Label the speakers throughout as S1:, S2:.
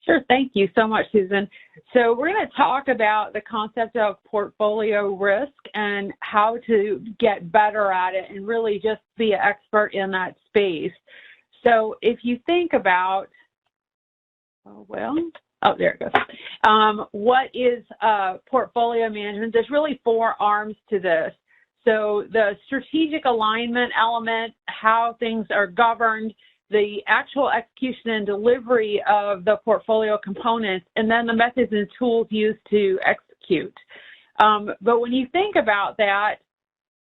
S1: Sure. Thank you so much, Susan. So we're going to talk about the concept of portfolio risk and how to get better at it and really just be an expert in that space. So if you think about, there it goes. What is portfolio management? There's really 4 arms to this. So the strategic alignment element, how things are governed, the actual execution and delivery of the portfolio components, and then the methods and tools used to execute. But when you think about that,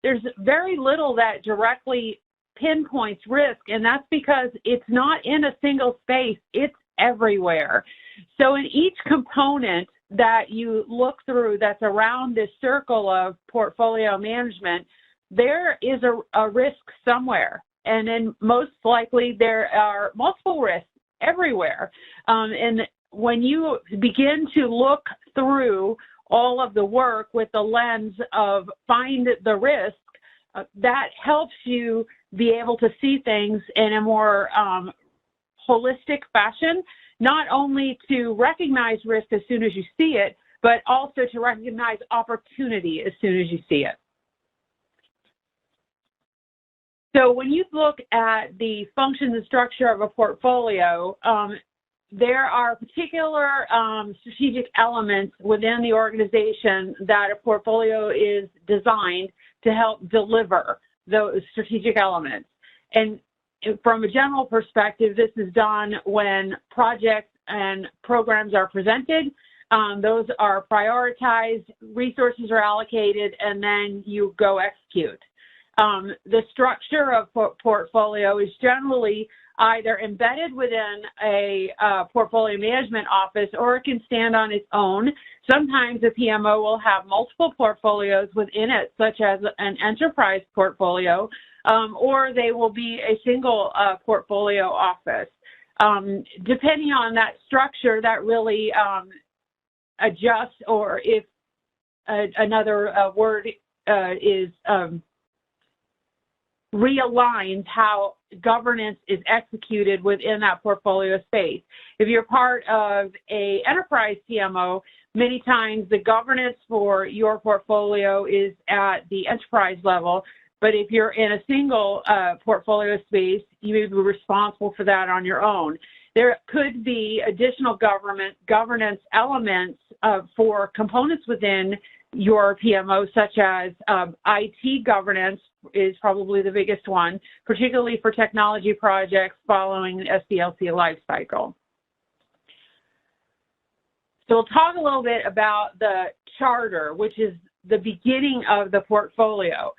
S1: there's very little that directly pinpoints risk, and that's because it's not in a single space, it's everywhere. So in each component that you look through that's around this circle of portfolio management, there is a risk somewhere. And then most likely there are multiple risks everywhere. And when you begin to look through all of the work with the lens of find the risk, that helps you be able to see things in a more holistic fashion, not only to recognize risk as soon as you see it, but also to recognize opportunity as soon as you see it. So when you look at the function and structure of a portfolio, there are particular strategic elements within the organization that a portfolio is designed to help deliver those strategic elements. And from a general perspective, this is done when projects and programs are presented. Those are prioritized, resources are allocated, and then you go execute. The structure of portfolio is generally either embedded within a portfolio management office, or it can stand on its own. Sometimes a PMO will have multiple portfolios within it, such as an enterprise portfolio, or they will be a single portfolio office. Depending on that structure, that really adjusts, or if another word is realigns how governance is executed within that portfolio space. If you're part of an enterprise PMO, many times the governance for your portfolio is at the enterprise level, but if you're in a single portfolio space, you may be responsible for that on your own. There could be additional governance elements for components within your PMO, such as IT governance is probably the biggest one, particularly for technology projects following the SDLC lifecycle. So we'll talk a little bit about the charter, which is the beginning of the portfolio.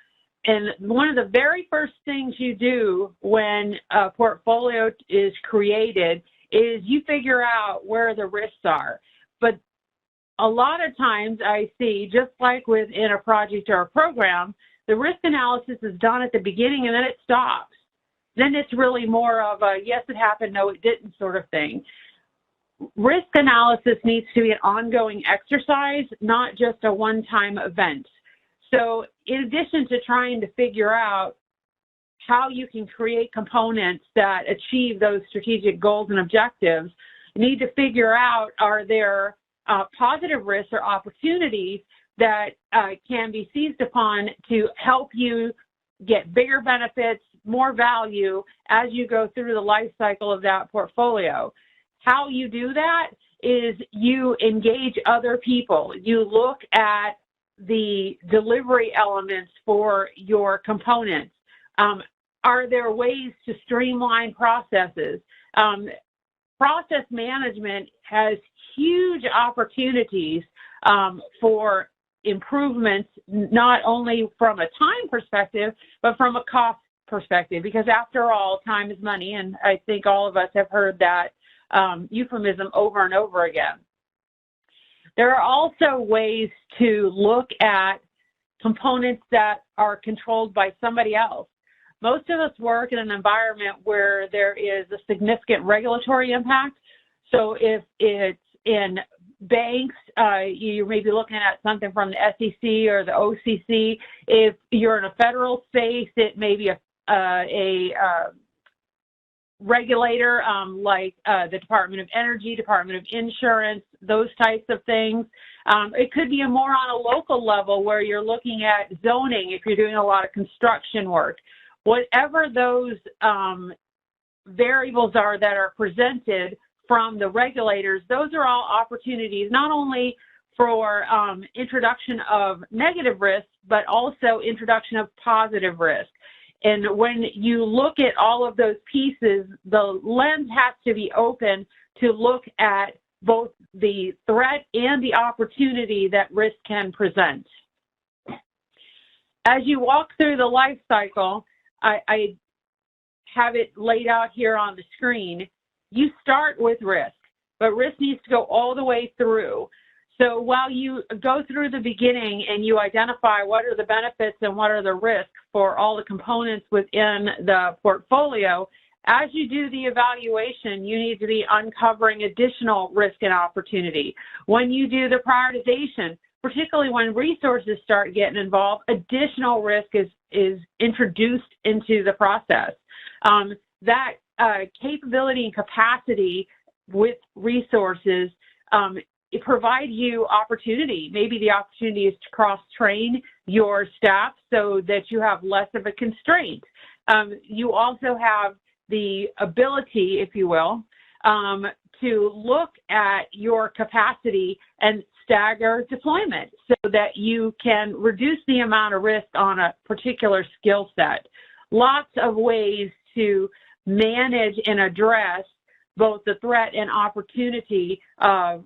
S1: And one of the very first things you do when a portfolio is created is you figure out where the risks are. But a lot of times I see, just like within a project or a program, the risk analysis is done at the beginning and then it stops. Then it's really more of a yes, it happened, no, it didn't sort of thing. Risk analysis needs to be an ongoing exercise, not just a one-time event. So in addition to trying to figure out how you can create components that achieve those strategic goals and objectives, you need to figure out, are there positive risks or opportunities that can be seized upon to help you get bigger benefits, more value as you go through the life cycle of that portfolio. How you do that is you engage other people. You look at the delivery elements for your components. Are there ways to streamline processes? Process management has huge opportunities for improvements, not only from a time perspective, but from a cost perspective, because after all, time is money, and I think all of us have heard that euphemism over and over again. There are also ways to look at components that are controlled by somebody else. Most of us work in an environment where there is a significant regulatory impact. So if it's in banks, you may be looking at something from the SEC or the OCC. If you're in a federal space, it may be regulator, like the Department of Energy, Department of Insurance, those types of things. It could be more on a local level where you're looking at zoning if you're doing a lot of construction work. Whatever those variables are that are presented from the regulators, those are all opportunities not only for introduction of negative risk, but also introduction of positive risk. And when you look at all of those pieces, the lens has to be open to look at both the threat and the opportunity that risk can present. As you walk through the life cycle, I have it laid out here on the screen. You start with risk, but risk needs to go all the way through. So while you go through the beginning and you identify what are the benefits and what are the risks for all the components within the portfolio, as you do the evaluation, you need to be uncovering additional risk and opportunity. When you do the prioritization, particularly when resources start getting involved, additional risk is introduced into the process. That capability and capacity with resources, it provides you opportunity. Maybe the opportunity is to cross-train your staff so that you have less of a constraint. You also have the ability, if you will, to look at your capacity and stagger deployment so that you can reduce the amount of risk on a particular skill set. Lots of ways to manage and address both the threat and opportunity of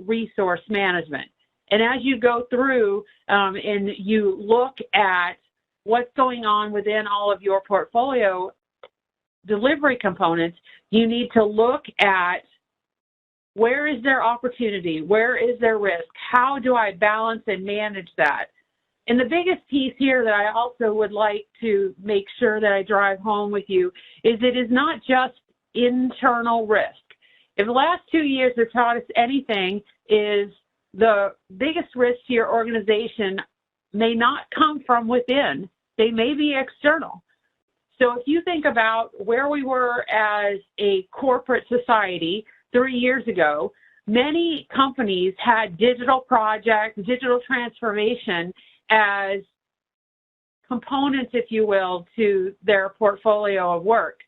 S1: resource management. And as you go through and you look at what's going on within all of your portfolio delivery components, you need to look at where is there opportunity, where is there risk, how do I balance and manage that? And the biggest piece here that I also would like to make sure that I drive home with you is it is not just internal risk. If the last 2 years have taught us anything, is the biggest risk to your organization may not come from within, they may be external. So if you think about where we were as a corporate society 3 years ago, many companies had digital projects, digital transformation as components, if you will, to their portfolio of work.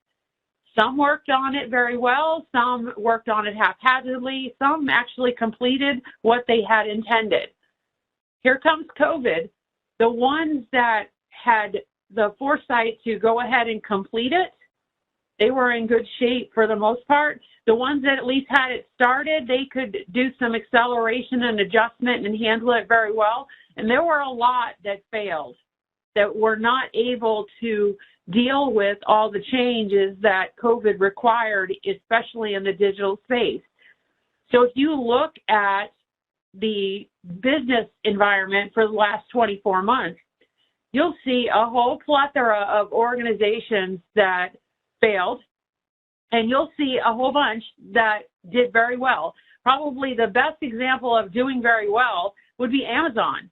S1: Some worked on it very well, some worked on it haphazardly, some actually completed what they had intended. Here comes COVID. The ones that had the foresight to go ahead and complete it, they were in good shape for the most part. The ones that at least had it started, they could do some acceleration and adjustment and handle it very well. And there were a lot that failed, that were not able to deal with all the changes that COVID required, especially in the digital space. So if you look at the business environment for the last 24 months, you'll see a whole plethora of organizations that failed, and you'll see a whole bunch that did very well. Probably the best example of doing very well would be Amazon.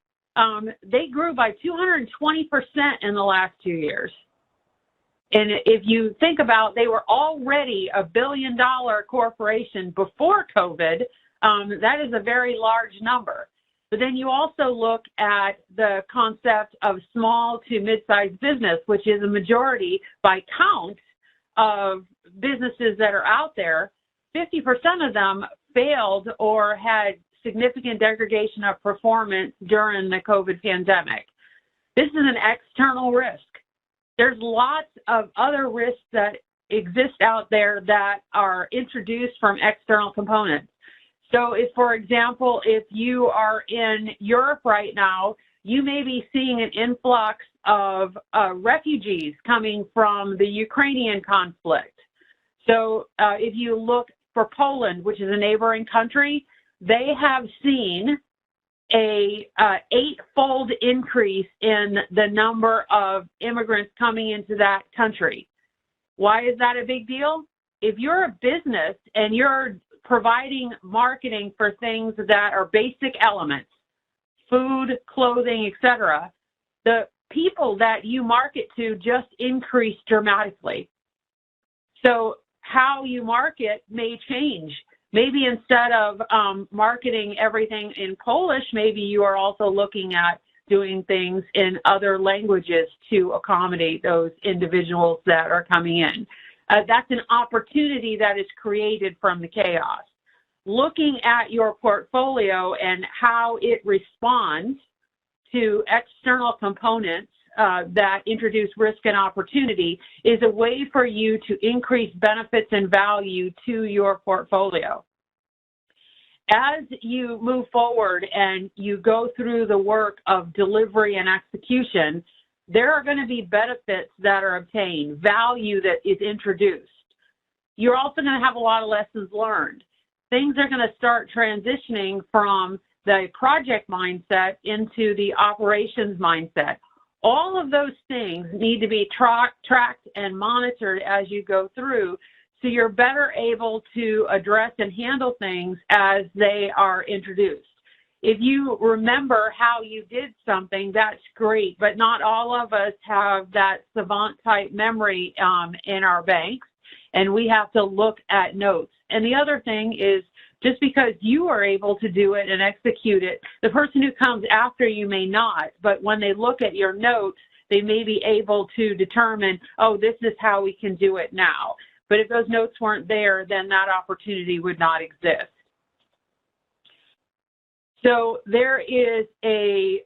S1: They grew by 220% in the last 2 years. And if you think about, they were already a billion-dollar corporation before COVID, that is a very large number. But then you also look at the concept of small to mid-sized business, which is a majority by count of businesses that are out there. 50% of them failed or had significant degradation of performance during the COVID pandemic. This is an external risk. There's lots of other risks that exist out there that are introduced from external components. So if, for example, if you are in Europe right now, you may be seeing an influx of refugees coming from the Ukrainian conflict. So if you look for Poland, which is a neighboring country, they have seen a 8-fold increase in the number of immigrants coming into that country. Why is that a big deal? If you're a business and you're providing marketing for things that are basic elements, food, clothing, etc., the people that you market to just increase dramatically. So how you market may change. Maybe instead of marketing everything in Polish, maybe you are also looking at doing things in other languages to accommodate those individuals that are coming in. That's an opportunity that is created from the chaos. Looking at your portfolio and how it responds to external components that introduce risk and opportunity is a way for you to increase benefits and value to your portfolio. As you move forward and you go through the work of delivery and execution, there are going to be benefits that are obtained, value that is introduced. You're also going to have a lot of lessons learned. Things are going to start transitioning from the project mindset into the operations mindset. All of those things need to be tracked and monitored as you go through, so you're better able to address and handle things as they are introduced. If you remember how you did something, that's great, but not all of us have that savant-type memory in our banks, and we have to look at notes. And the other thing is, just because you are able to do it and execute it, the person who comes after you may not, but when they look at your notes, they may be able to determine, oh, this is how we can do it now. But if those notes weren't there, then that opportunity would not exist. So there is a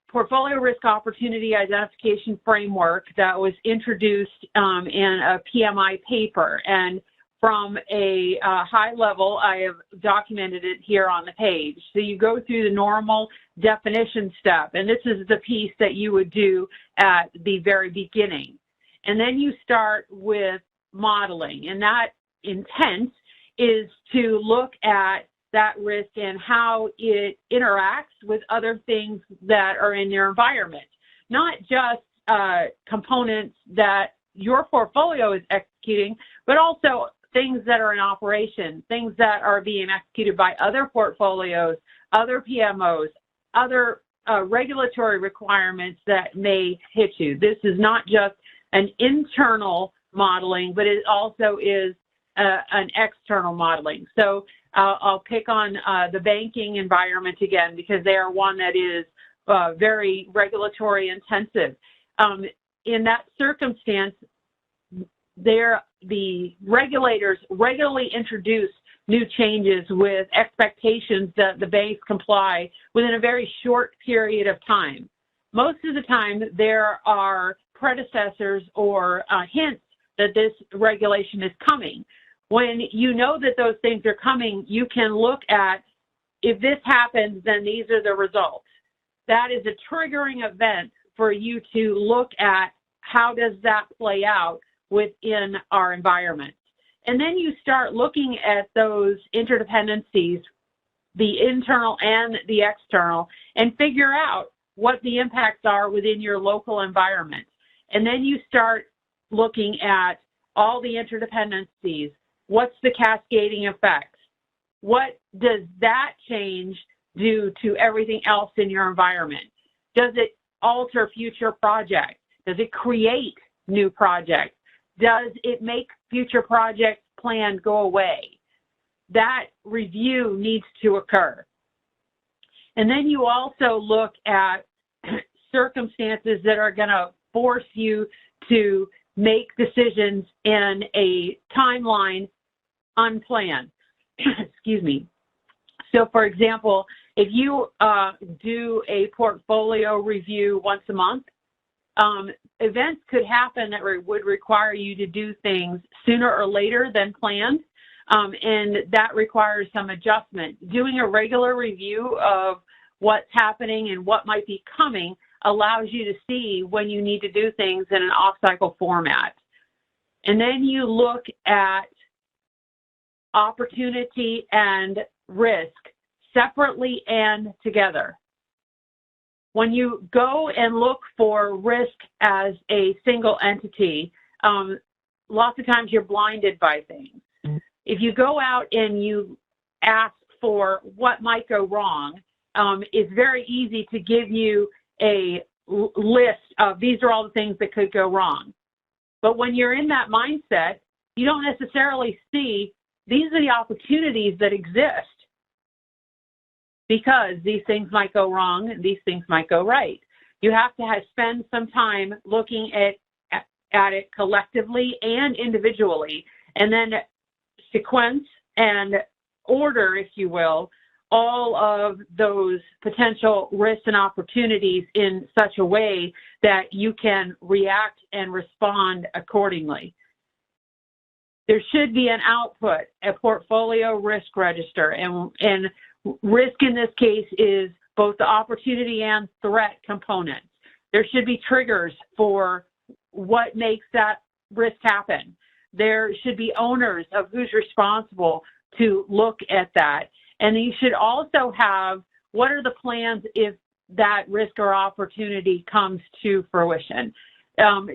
S1: portfolio risk opportunity identification framework that was introduced in a PMI paper. And from a high level, I have documented it here on the page. So you go through the normal definition step, and this is the piece that you would do at the very beginning. And then you start with modeling, and that intent is to look at that risk and how it interacts with other things that are in your environment, not just components that your portfolio is executing, but also things that are in operation, things that are being executed by other portfolios, other PMOs, other regulatory requirements that may hit you. This is not just an internal modeling, but it also is an external modeling. So I'll pick on the banking environment again, because they are one that is very regulatory intensive. In that circumstance, the regulators regularly introduce new changes with expectations that the banks comply within a very short period of time. Most of the time, there are predecessors or hints that this regulation is coming. When you know that those things are coming, you can look at, if this happens, then these are the results. That is a triggering event for you to look at how does that play out within our environment. And then you start looking at those interdependencies, the internal and the external, and figure out what the impacts are within your local environment. And then you start looking at all the interdependencies. What's the cascading effects? What does that change do to everything else in your environment? Does it alter future projects? Does it create new projects? Does it make future project plans go away? That review needs to occur. And then you also look at circumstances that are going to force you to make decisions in a timeline unplanned. Excuse me. So, for example, if you do a portfolio review once a month, events could happen that would require you to do things sooner or later than planned, and that requires some adjustment. Doing a regular review of what's happening and what might be coming allows you to see when you need to do things in an off-cycle format. And then you look at opportunity and risk separately and together. When you go and look for risk as a single entity, lots of times you're blinded by things. If you go out and you ask for what might go wrong, it's very easy to give you a list of these are all the things that could go wrong. But when you're in that mindset, you don't necessarily see these are the opportunities that exist, because these things might go wrong and these things might go right. You have to spend some time looking at it collectively and individually, and then sequence and order, if you will, all of those potential risks and opportunities in such a way that you can react and respond accordingly. There should be an output, a portfolio risk register, and risk in this case is both the opportunity and threat components. There should be triggers for what makes that risk happen. There should be owners of who's responsible to look at that. And you should also have, what are the plans if that risk or opportunity comes to fruition?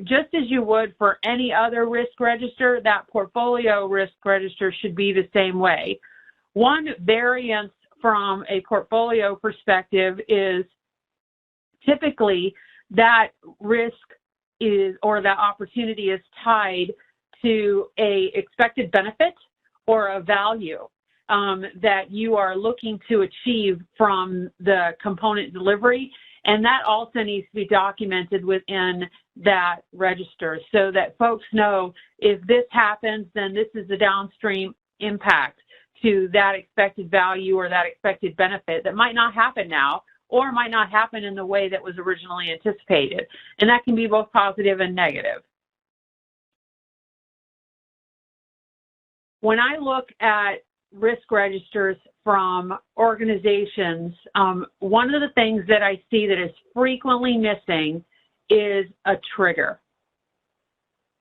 S1: Just as you would for any other risk register, that portfolio risk register should be the same way. One variance from a portfolio perspective is typically that risk is, or that opportunity is tied to a expected benefit or a value that you are looking to achieve from the component delivery. And that also needs to be documented within that register so that folks know if this happens, then this is the downstream impact to that expected value or that expected benefit that might not happen now, or might not happen in the way that was originally anticipated. And that can be both positive and negative. When I look at risk registers from organizations, one of the things that I see that is frequently missing is a trigger.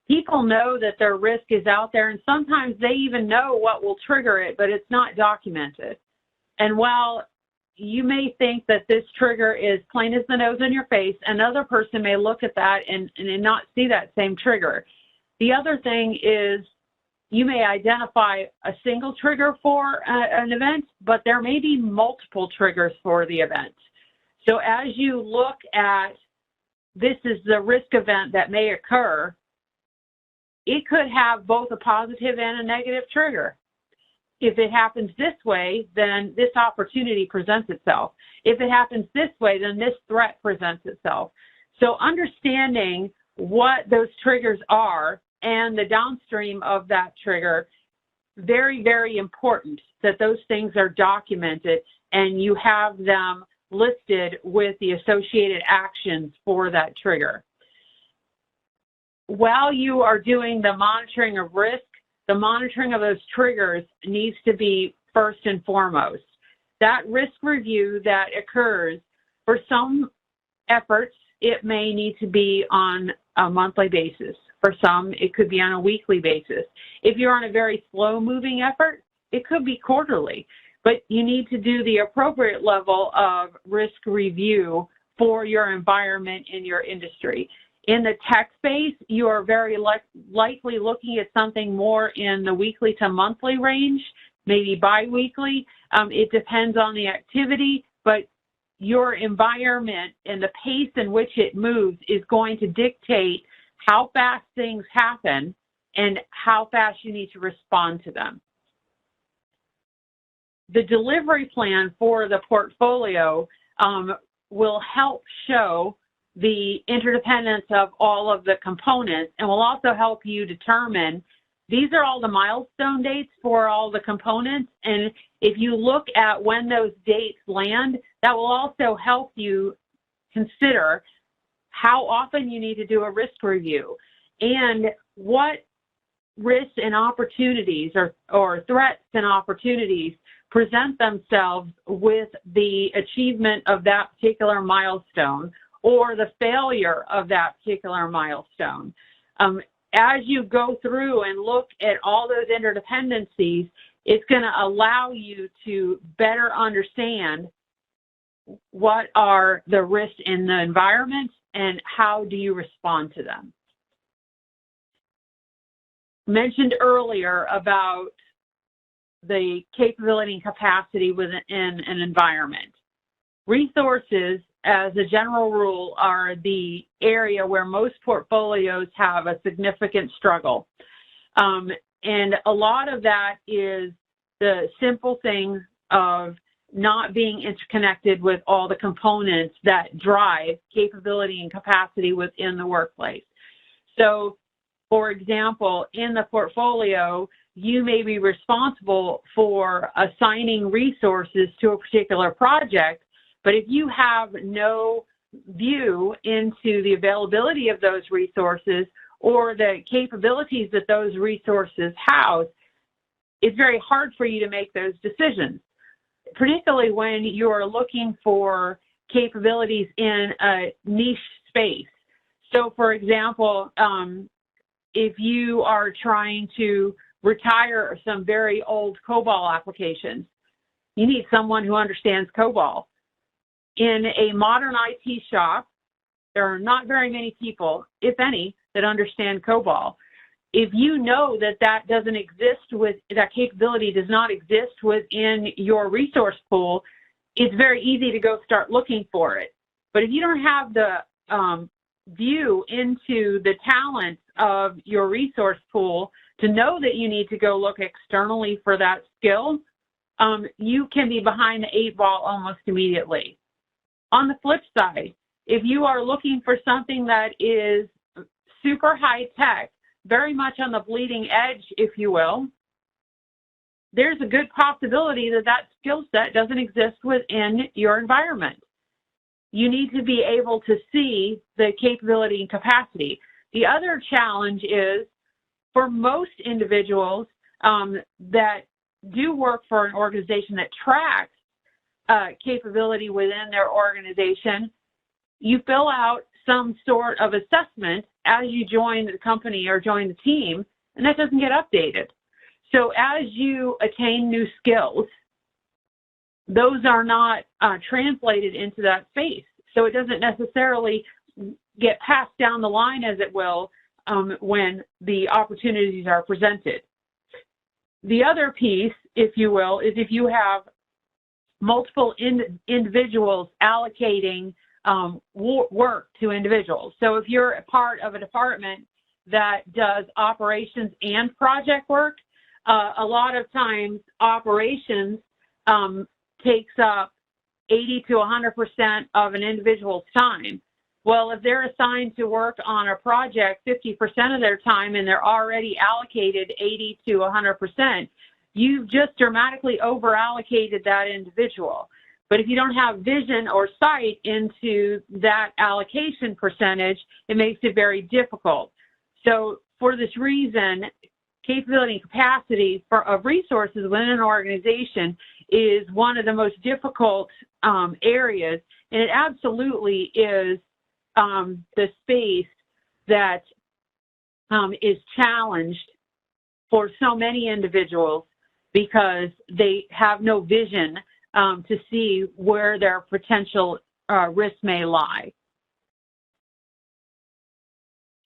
S1: People know that their risk is out there, and sometimes they even know what will trigger it, but it's not documented. And while you may think that this trigger is plain as the nose on your face, another person may look at that and not see that same trigger. The other thing is, you may identify a single trigger for an event, but there may be multiple triggers for the event. So as you look at, this is the risk event that may occur, it could have both a positive and a negative trigger. If it happens this way, then this opportunity presents itself. If it happens this way, then this threat presents itself. So understanding what those triggers are and the downstream of that trigger, very, very important that those things are documented and you have them listed with the associated actions for that trigger. While you are doing the monitoring of risk, the monitoring of those triggers needs to be first and foremost. That risk review that occurs, for some efforts, it may need to be on a monthly basis. For some, it could be on a weekly basis. If you're on a very slow-moving effort, it could be quarterly. But you need to do the appropriate level of risk review for your environment in your industry. In the tech space, you are very likely looking at something more in the weekly to monthly range, maybe bi-weekly. It depends on the activity, but your environment and the pace in which it moves is going to dictate how fast things happen and how fast you need to respond to them. The delivery plan for the portfolio will help show the interdependence of all of the components, and will also help you determine these are all the milestone dates for all the components. And if you look at when those dates land, that will also help you consider how often you need to do a risk review and what risks and opportunities or threats and opportunities present themselves with the achievement of that particular milestone or the failure of that particular milestone. As you go through and look at all those interdependencies, it's going to allow you to better understand what are the risks in the environment and how do you respond to them. Mentioned earlier about the capability and capacity within an environment. Resources, as a general rule, are the area where most portfolios have a significant struggle. And a lot of that is the simple thing of not being interconnected with all the components that drive capability and capacity within the workplace. So, for example, in the portfolio, you may be responsible for assigning resources to a particular project, but if you have no view into the availability of those resources or the capabilities that those resources house, it's very hard for you to make those decisions, particularly when you're looking for capabilities in a niche space. So, for example, if you are trying to retire some very old COBOL applications, you need someone who understands COBOL. In a modern IT shop, there are not very many people, if any, that understand COBOL. If you know that that doesn't exist that capability does not exist within your resource pool, it's very easy to go start looking for it. But if you don't have the view into the talents of your resource pool to know that you need to go look externally for that skill, you can be behind the 8 ball almost immediately. On the flip side, if you are looking for something that is super high tech, very much on the bleeding edge, if you will, there's a good possibility that that skill set doesn't exist within your environment. You need to be able to see the capability and capacity. The other challenge is for most individuals that do work for an organization that tracks capability within their organization, you fill out some sort of assessment as you join the company or join the team, and that doesn't get updated. So as you attain new skills, those are not translated into that space. So it doesn't necessarily get passed down the line, as it will, when the opportunities are presented. The other piece, if you will, is if you have multiple individuals allocating work to individuals. So if you're a part of a department that does operations and project work, a lot of times operations takes up 80 to 100% of an individual's time. Well, if they're assigned to work on a project 50% of their time and they're already allocated 80 to 100%, you've just dramatically over-allocated that individual. But if you don't have vision or sight into that allocation percentage, it makes it very difficult. So for this reason, capability and capacity of resources within an organization is one of the most difficult areas, and it absolutely is the space that is challenged for so many individuals because they have no vision to see where their potential risks may lie.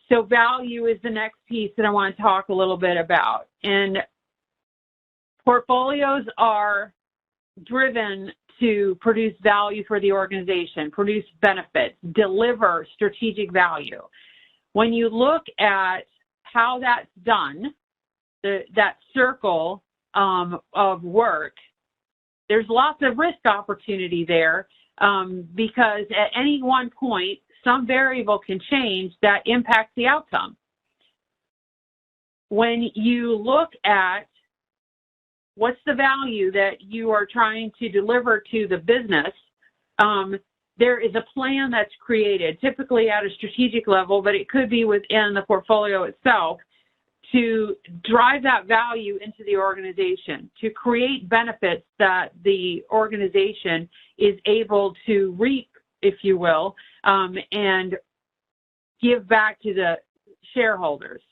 S1: So value is the next piece that I want to talk a little bit about. And portfolios are driven to produce value for the organization, produce benefits, deliver strategic value. When you look at how that's done, that circle of work, there's lots of risk opportunity there because at any one point, some variable can change that impacts the outcome. When you look at what's the value that you are trying to deliver to the business, there is a plan that's created, typically at a strategic level, but it could be within the portfolio itself, to drive that value into the organization, to create benefits that the organization is able to reap, if you will, and give back to the shareholders.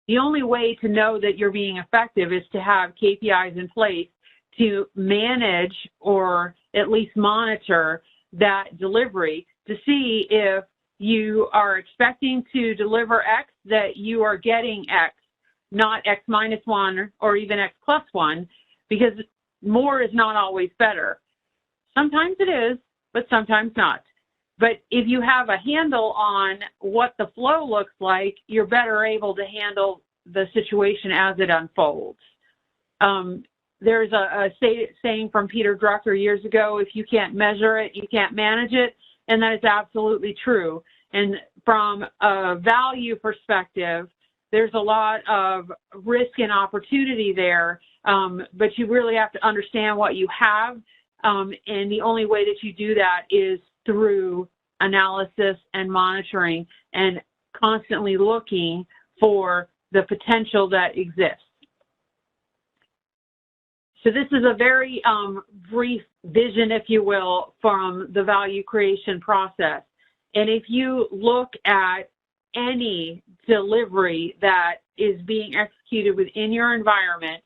S1: The only way to know that you're being effective is to have KPIs in place to manage or at least monitor that delivery to see if you are expecting to deliver X, that you are getting X, not X minus 1 or even X plus 1, because more is not always better. Sometimes it is, but sometimes not. But if you have a handle on what the flow looks like, you're better able to handle the situation as it unfolds. There's a saying from Peter Drucker years ago, if you can't measure it, you can't manage it, and that is absolutely true. And from a value perspective, there's a lot of risk and opportunity there, but you really have to understand what you have, and the only way that you do that is through analysis and monitoring and constantly looking for the potential that exists. So this is a very brief vision, if you will, from the value creation process. And if you look at any delivery that is being executed within your environment,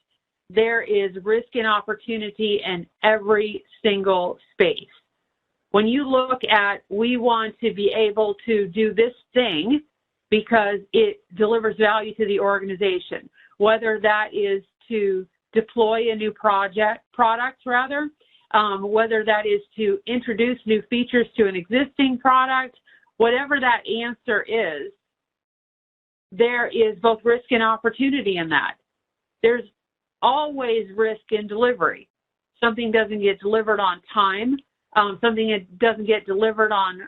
S1: there is risk and opportunity in every single space. When you look at, we want to be able to do this thing because it delivers value to the organization, whether that is to deploy a new product, whether that is to introduce new features to an existing product, whatever that answer is, there is both risk and opportunity in that. There's always risk in delivery. Something doesn't get delivered on time. Something that doesn't get delivered on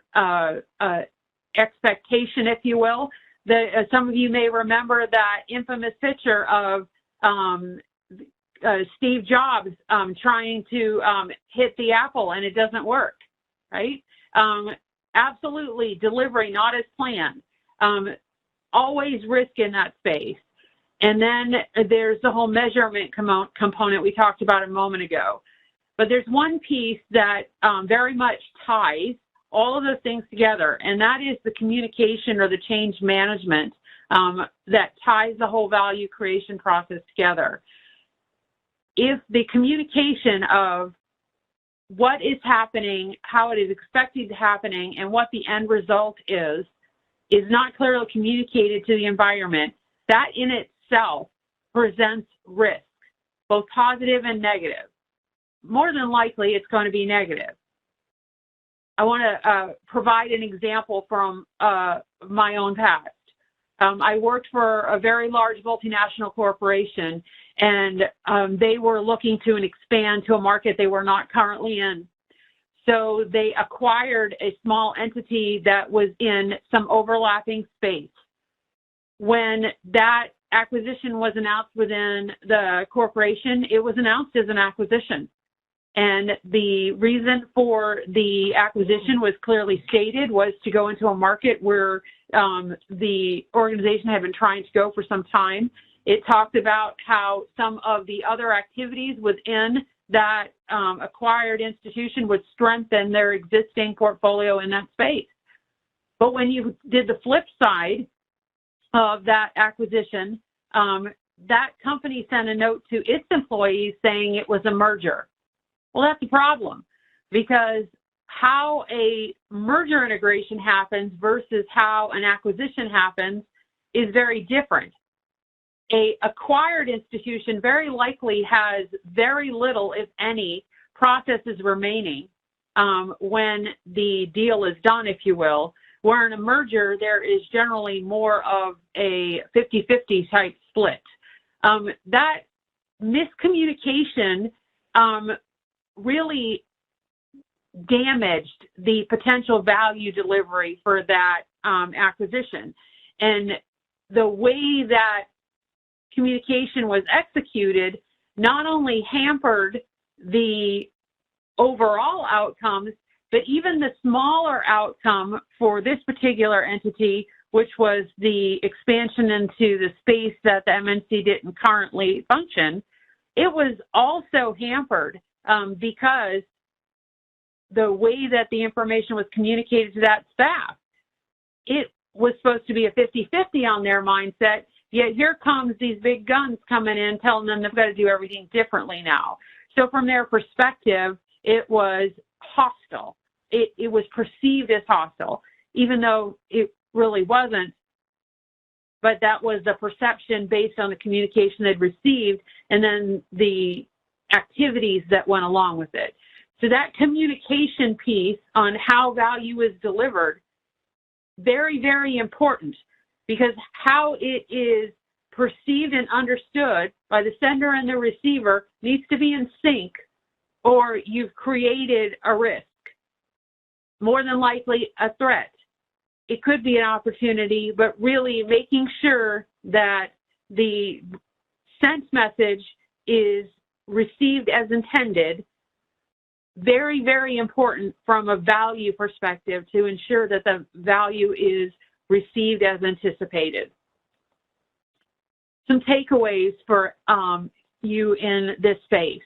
S1: expectation, if you will. Some of you may remember that infamous picture of Steve Jobs trying to hit the apple and it doesn't work, right? Absolutely, delivery not as planned. Always risk in that space. And then there's the whole measurement component we talked about a moment ago. But there's one piece that very much ties all of those things together, and that is the communication or the change management that ties the whole value creation process together. If the communication of what is happening, how it is expected to happen, and what the end result is not clearly communicated to the environment, that in itself presents risk, both positive and negative. More than likely, it's going to be negative. I want to provide an example from my own past. I worked for a very large multinational corporation, and they were looking to expand to a market they were not currently in. So they acquired a small entity that was in some overlapping space. When that acquisition was announced within the corporation, it was announced as an acquisition. And the reason for the acquisition was clearly stated, was to go into a market where the organization had been trying to go for some time. It talked about how some of the other activities within that acquired institution would strengthen their existing portfolio in that space. But when you did the flip side of that acquisition, that company sent a note to its employees saying it was a merger. Well, that's a problem, because how a merger integration happens versus how an acquisition happens is very different. A acquired institution very likely has very little, if any, processes remaining when the deal is done, if you will, where in a merger there is generally more of a 50-50 type split. That miscommunication really damaged the potential value delivery for that acquisition. And the way that communication was executed not only hampered the overall outcomes, but even the smaller outcome for this particular entity, which was the expansion into the space that the MNC didn't currently function, it was also hampered because the way that the information was communicated to that staff, it was supposed to be a 50-50 on their mindset, yet here comes these big guns coming in telling them they've got to do everything differently now. So from their perspective, it was hostile. It was perceived as hostile, even though it really wasn't. But that was the perception based on the communication they'd received and then the activities that went along with it. So that communication piece on how value is delivered, very, very important, because how it is perceived and understood by the sender and the receiver needs to be in sync, or you've created a risk, more than likely a threat. It could be an opportunity, but really making sure that the sent message is received as intended. Very, very important from a value perspective to ensure that the value is received as anticipated. Some takeaways for you in this space.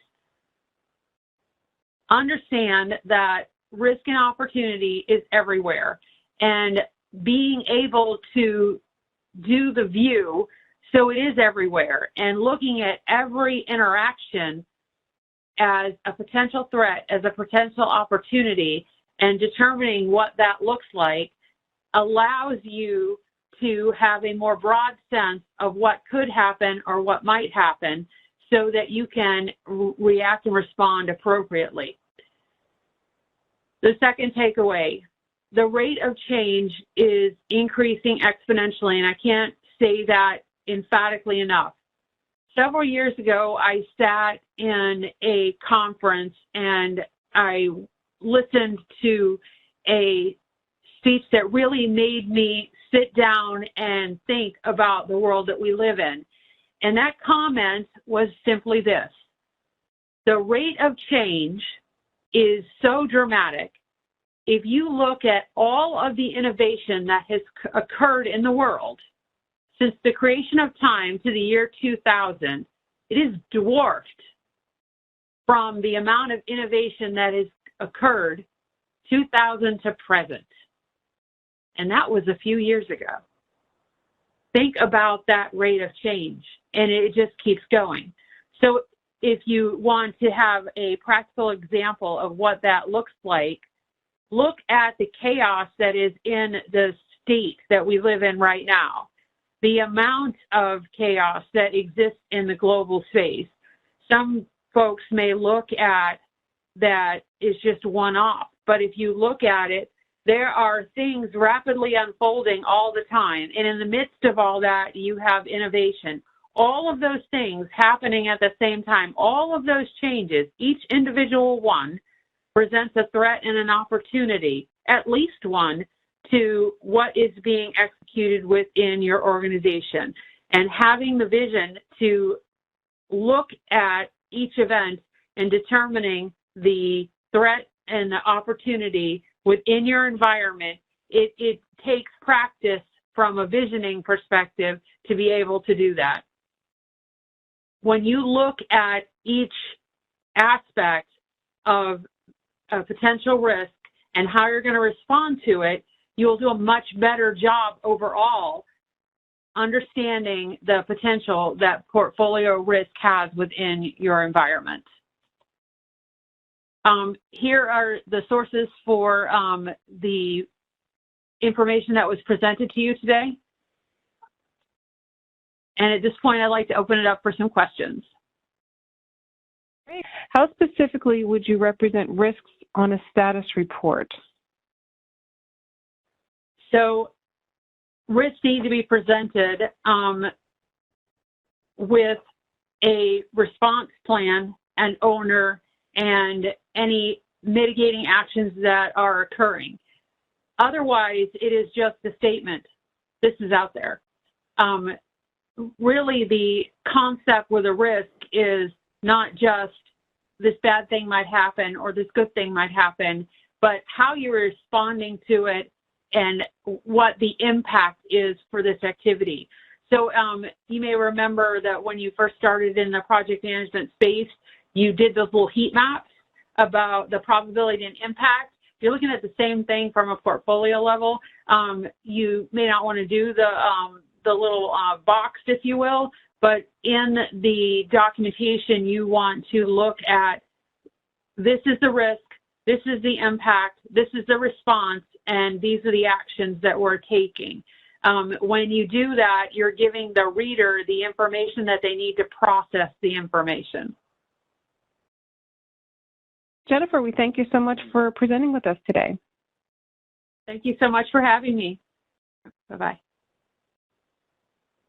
S1: Understand that risk and opportunity is everywhere, and being able to do the view so it is everywhere, and looking at every interaction as a potential threat, as a potential opportunity, and determining what that looks like allows you to have a more broad sense of what could happen or what might happen so that you can react and respond appropriately. The second takeaway, the rate of change is increasing exponentially, and I can't say that emphatically enough. Several years ago, I sat in a conference and I listened to a speech that really made me sit down and think about the world that we live in. And that comment was simply this: the rate of change is so dramatic. If you look at all of the innovation that has occurred in the world since the creation of time to the year 2000, it is dwarfed from the amount of innovation that has occurred 2000 to present. And that was a few years ago. Think about that rate of change, and it just keeps going. So if you want to have a practical example of what that looks like, look at the chaos that is in the state that we live in right now. The amount of chaos that exists in the global space. Some folks may look at that as just one-off, but if you look at it, there are things rapidly unfolding all the time, and in the midst of all that, you have innovation. All of those things happening at the same time, all of those changes, each individual one presents a threat and an opportunity, at least one, to what is being executed within your organization. And having the vision to look at each event and determining the threat and the opportunity within your environment, it takes practice from a visioning perspective to be able to do that. When you look at each aspect of a potential risk and how you're going to respond to it, you'll do a much better job overall understanding the potential that portfolio risk has within your environment. Here are the sources for the information that was presented to you today. And at this point, I'd like to open it up for some questions.
S2: Great. How specifically would you represent risks on a status report?
S1: So risks need to be presented with a response plan, an owner, and any mitigating actions that are occurring. Otherwise, it is just a statement. This is out there. Really, the concept with a risk is not just this bad thing might happen or this good thing might happen, but how you're responding to it and what the impact is for this activity. So you may remember that when you first started in the project management space, you did those little heat maps about the probability and impact. If you're looking at the same thing from a portfolio level, you may not want to do the little box, if you will, but in the documentation, you want to look at this is the risk, this is the impact, this is the response, and these are the actions that we're taking. When you do that, you're giving the reader the information that they need to process the information.
S2: Jennifer, we thank you so much for presenting with us today.
S1: Thank you so much for having me. Bye-bye.